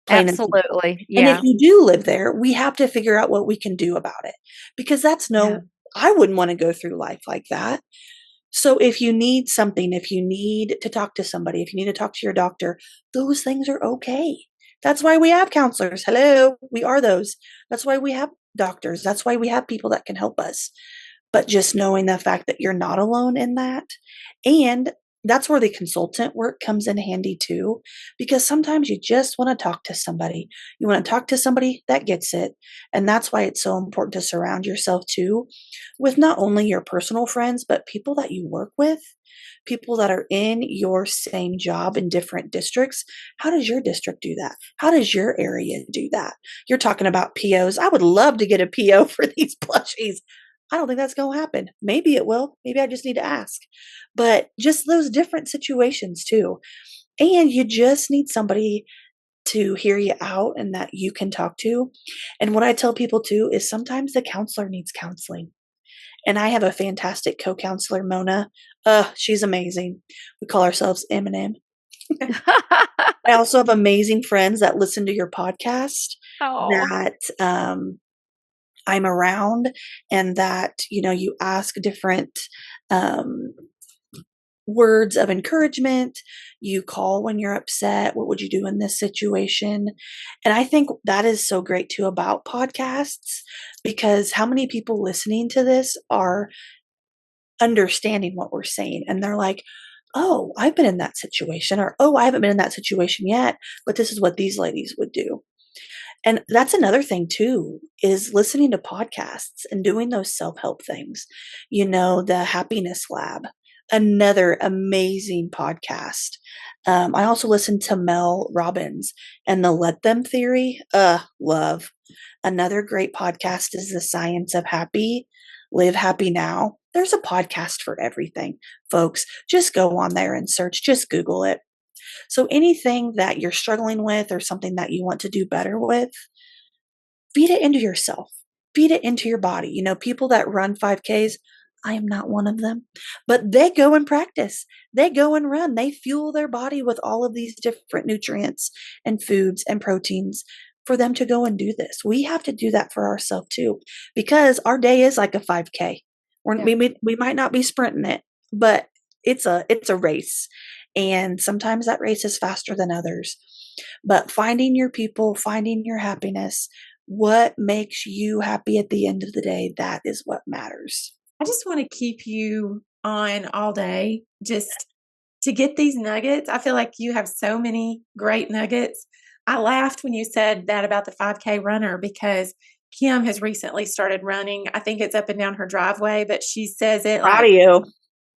Plain and simple. Absolutely. And if Yeah. you do live there, we have to figure out what we can do about it, because Yeah. I wouldn't want to go through life like that. So if you need something, if you need to talk to somebody, if you need to talk to your doctor, those things are okay. That's why we have counselors. Hello, we are those. That's why we have doctors. That's why we have people that can help us. But just knowing the fact that you're not alone in that. And that's where the consultant work comes in handy too, because sometimes you just want to talk to somebody. You want to talk to somebody that gets it. And that's why it's so important to surround yourself too with not only your personal friends, but people that you work with, people that are in your same job in different districts. How does your district do that? How does your area do that? You're talking about POs. I would love to get a PO for these plushies. I don't think that's going to happen. Maybe it will. Maybe I just need to ask. But just those different situations too. And you just need somebody to hear you out and that you can talk to. And what I tell people too is sometimes the counselor needs counseling. And I have a fantastic co-counselor, Mona. She's amazing. We call ourselves Eminem. I also have amazing friends that listen to your podcast Oh. that I'm around, and that, you ask different um, words of encouragement. You call when you're upset. What would you do in this situation? And I think that is so great too about podcasts, because how many people listening to this are understanding what we're saying, and they're like, oh, I've been in that situation, or oh, I haven't been in that situation yet, but this is what these ladies would do. And that's another thing too, is listening to podcasts and doing those self-help things. The Happiness Lab, another amazing podcast. I also listen to Mel Robbins and the Let Them Theory. Love. Another great podcast is The Science of Happy. Live Happy Now. There's a podcast for everything, folks. Just go on there and search. Just Google it. So anything that you're struggling with or something that you want to do better with, feed it into yourself. Feed it into your body. People that run 5Ks, I am not one of them, but they go and practice. They go and run. They fuel their body with all of these different nutrients and foods and proteins for them to go and do this. We have to do that for ourselves too, because our day is like a 5K. We might not be sprinting it, but it's a race. And sometimes that race is faster than others. But finding your people, finding your happiness, what makes you happy at the end of the day, that is what matters. I just want to keep you on all day just to get these nuggets. I feel like you have so many great nuggets. I laughed when you said that about the 5K runner, because Kim has recently started running. I think it's up and down her driveway, but she says it Proud like, of you.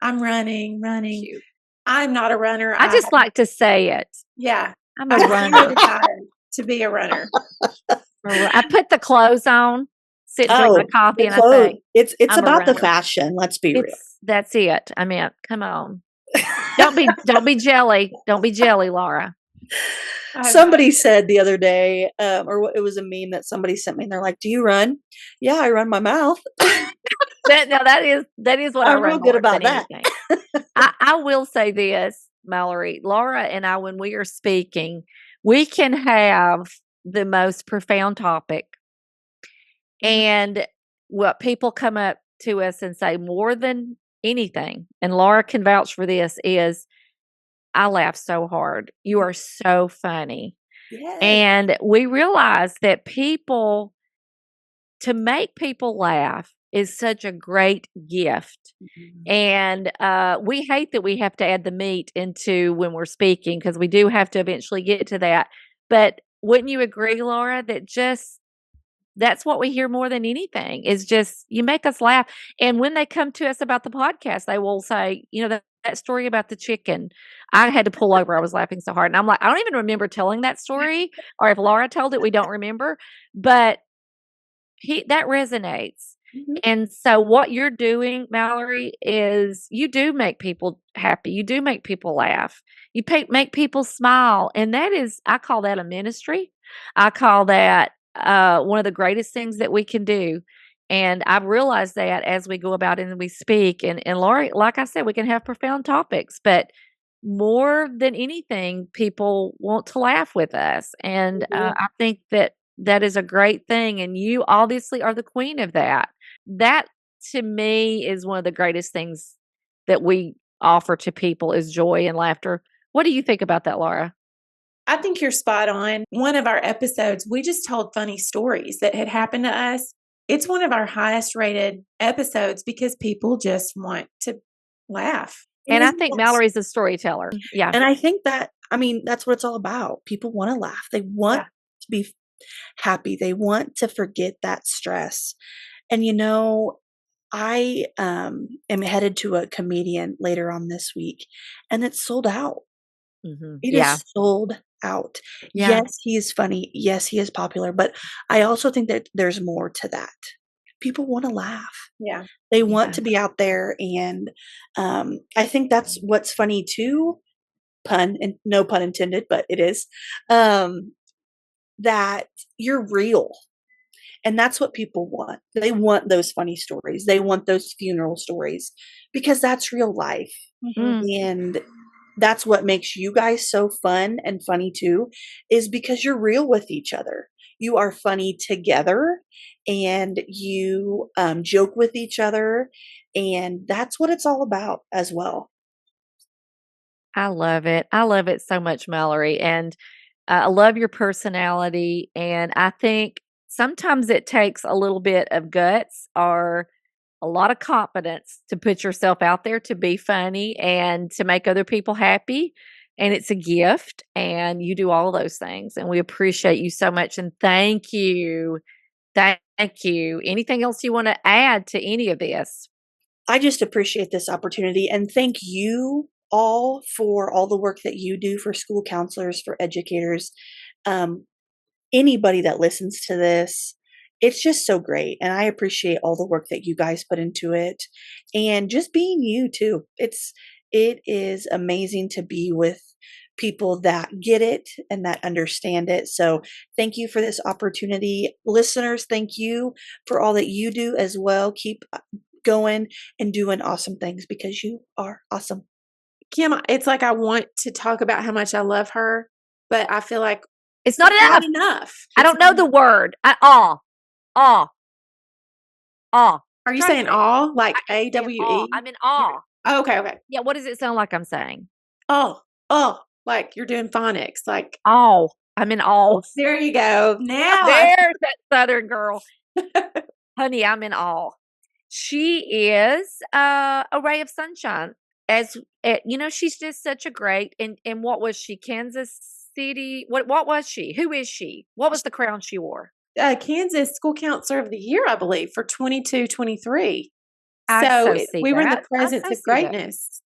I'm running. Cute. I'm not a runner. I just like to say it. Yeah. I'm a I'm runner. decided to be a runner. I put the clothes on, sit and drink my coffee, the and I clothes. say, It's I'm a about the runner. fashion. Let's be real. That's it. I mean, come on. Don't be jelly. Don't be jelly, Laura. Somebody said the other day, it was a meme that somebody sent me, and they're like, "Do you run?" Yeah, I run my mouth. That is what I I'm run real good more about than that. anything. I will say this, Mallory, Laura and I, when we are speaking, we can have the most profound topic, and what people come up to us and say more than anything, and Laura can vouch for this, is I laugh so hard. You are so funny. Yes. And we realize that to make people laugh is such a great gift. And we hate that we have to add the meat into when we're speaking, because we do have to eventually get to that. But wouldn't you agree, Laura, that that's what we hear more than anything, is just you make us laugh. And when they come to us about the podcast, they will say, that story about the chicken, I had to pull over. I was laughing so hard. And I'm like, I don't even remember telling that story, or if Laura told it, we don't remember. But that resonates. Mhm. And so what you're doing, Mallory, is you do make people happy. You do make people laugh. You make people smile. And I call that a ministry. I call that one of the greatest things that we can do. And I've realized that as we go about and we speak, and Laurie, like I said, we can have profound topics, but more than anything, people want to laugh with us. And I think that that is a great thing. And you obviously are the queen of that. That to me is one of the greatest things that we offer to people is joy and laughter. What do you think about that, Laura? I think you're spot on. One of our episodes, we just told funny stories that had happened to us. It's one of our highest rated episodes because people just want to laugh. And I think Mallory's a storyteller. Yeah. And I think that, I mean, that's what it's all about. People want to laugh. They want to be happy. They want to forget that stress. And, you know, I am headed to a comedian later on this week, and it's sold out. It is sold out. Yeah. Yes, he is funny. Yes, he is popular. But I also think that there's more to that. People want to laugh. Yeah. They want to be out there. And I think that's what's funny too, and no pun intended, but it is, that you're real. And that's what people want. They want those funny stories. They want those funeral stories because that's real life. And that's what makes you guys so fun and funny too, is because you're real with each other. You are funny together and you joke with each other. And that's what it's all about as well. I love it. I love it so much, Mallory. And I love your personality. And I think sometimes it takes a little bit of guts or a lot of confidence to put yourself out there to be funny and to make other people happy. And it's a gift. And you do all those things. And we appreciate you so much. And thank you. Thank you. Anything else you want to add to any of this? I just appreciate this opportunity. And thank you all for all the work that you do for school counselors, for educators, anybody that listens to this. It's just so great. And I appreciate all the work that you guys put into it and just being you too. It is amazing to be with people that get it and that understand it. So thank you for this opportunity. Listeners, thank you for all that you do as well. Keep going and doing awesome things because you are awesome. Kim, it's like I want to talk about how much I love her, but I feel like it's not enough. I don't know the word. Awe. Are you saying awe? Like AWE? I'm in awe. Oh, okay. Yeah, what does it sound like I'm saying? Oh, like you're doing phonics. Like, I'm in awe. There you go. Now there's that Southern girl. Honey, I'm in awe. She is a ray of sunshine. She's just such a great, and what was she? Kansas City? What was she? Who is she? What was the crown she wore? Kansas School Counselor of the Year, I believe, for 22-23. We were in the presence of greatness.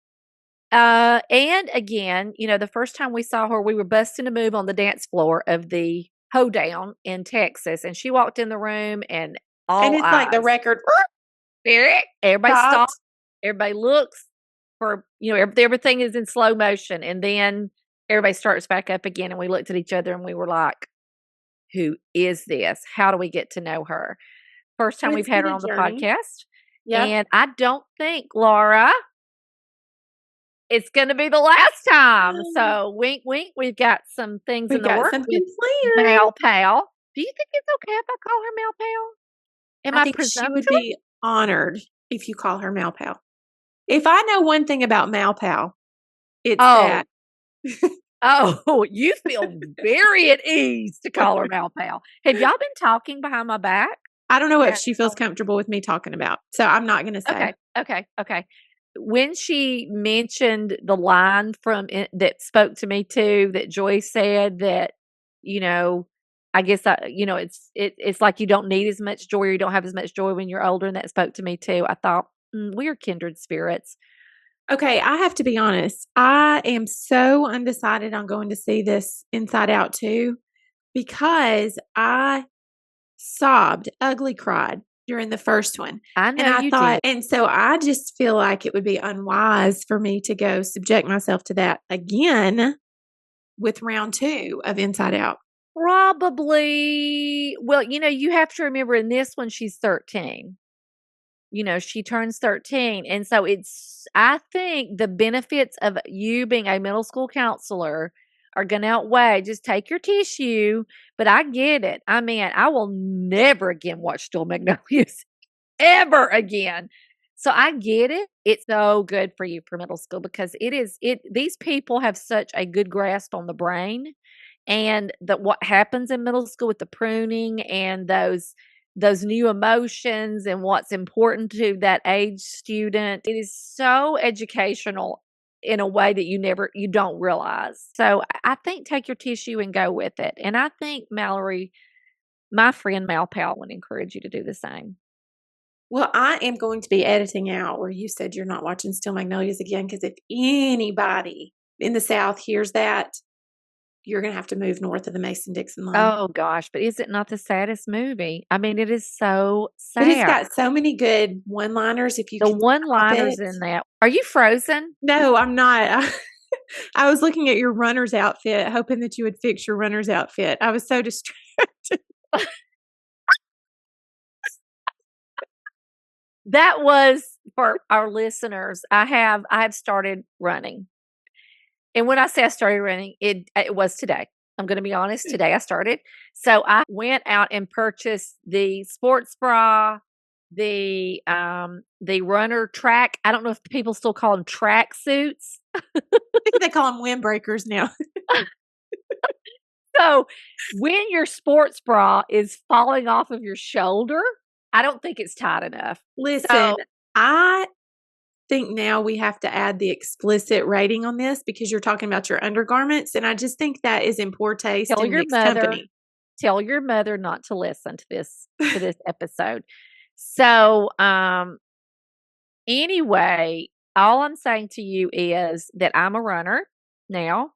And again, the first time we saw her, we were busting a move on the dance floor of the hoedown in Texas, and she walked in the room, and it's like the record. Everybody stops. Everybody looks for, everything is in slow motion, and then everybody starts back up again, and we looked at each other, and we were like, who is this? How do we get to know her? First time we've had her on the podcast. Yep. And I don't think, Laura, it's going to be the last time. So wink, wink. We've got some things in the works with Mal Pal. Do you think it's okay if I call her Mal Pal? I think she would be honored if you call her Mal Pal. If I know one thing about Mal Pal, it's that. Oh, you feel very at ease to call her Mal Pal. Have y'all been talking behind my back? I don't know what she feels comfortable with me talking about, so I'm not going to say. Okay. When she mentioned the line from it that spoke to me too, that Joy said that, I guess it's like you don't need as much joy, or you don't have as much joy when you're older, and that spoke to me too. I thought we are kindred spirits. Okay, I have to be honest. I am so undecided on going to see this Inside Out 2 because I sobbed, ugly cried during the first one. I know you did. And so I just feel like it would be unwise for me to go subject myself to that again with round 2 of Inside Out. Probably. Well, you have to remember in this one, she's 13. She turns 13. And so I think the benefits of you being a middle school counselor are going to outweigh. Just take your tissue, but I get it. I mean, I will never again watch Still Magnolias ever again. So I get it. It's so good for you for middle school because these people have such a good grasp on the brain and what happens in middle school with the pruning and those new emotions and what's important to that age student. It is so educational in a way that you don't realize. So I think take your tissue and go with it. And I think Mallory, my friend Mal Powell, would encourage you to do the same. Well, I am going to be editing out where you said you're not watching Still Magnolias again, because if anybody in the South hears that, you're going to have to move north of the Mason-Dixon line. Oh gosh, but is it not the saddest movie? I mean, it is so sad. But it's got so many good one-liners. If you the can one-liners stop it. in that. Are you frozen? No, I'm not. I was looking at your runner's outfit, hoping that you would fix your runner's outfit. I was so distracted. That was for our listeners. I have started running. And when I say I started running, it was today. I'm going to be honest. Today I started. So I went out and purchased the sports bra, the runner track. I don't know if people still call them track suits. I think they call them windbreakers now. So when your sports bra is falling off of your shoulder, I don't think it's tight enough. Listen, I think now we have to add the explicit rating on this because you're talking about your undergarments, and I just think that is in poor taste Tell in your mixed mother. company. Tell your mother not to listen to this episode. So, anyway, all I'm saying to you is that I'm a runner now.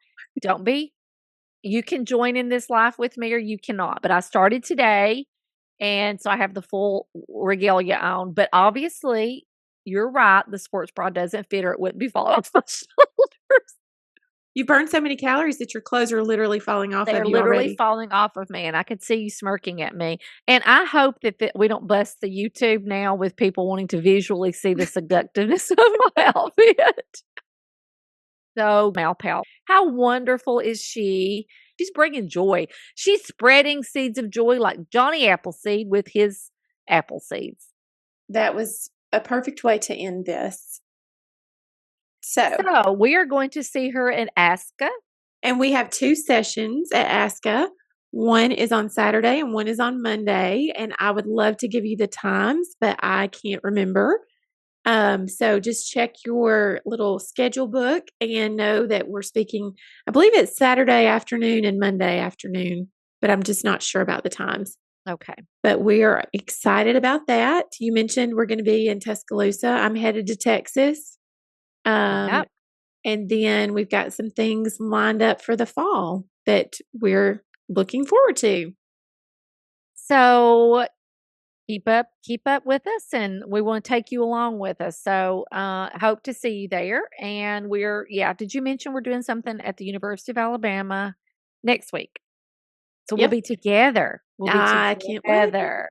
You can join in this life with me or you cannot, but I started today. And so I have the full regalia on, but obviously you're right. The sports bra doesn't fit or it wouldn't be falling off my shoulders. You burned so many calories that your clothes are literally falling off They're of you literally already. falling off of me, and I could see you smirking at me. And I hope that we don't bust the YouTube now with people wanting to visually see the seductiveness of my outfit. So, Mal Powell, how wonderful is she? She's bringing joy. She's spreading seeds of joy like Johnny Appleseed with his apple seeds. That was a perfect way to end this. So we are going to see her at ASCA. And we have 2 sessions at ASCA. One is on Saturday and one is on Monday. And I would love to give you the times, but I can't remember. So just check your little schedule book and know that we're speaking, I believe it's Saturday afternoon and Monday afternoon, but I'm just not sure about the times. Okay. But we are excited about that. You mentioned we're going to be in Tuscaloosa. I'm headed to Texas. Yep. And then we've got some things lined up for the fall that we're looking forward to. So keep up with us, and we want to take you along with us. So hope to see you there. And did you mention we're doing something at the University of Alabama next week? So we'll be together. I can't wait.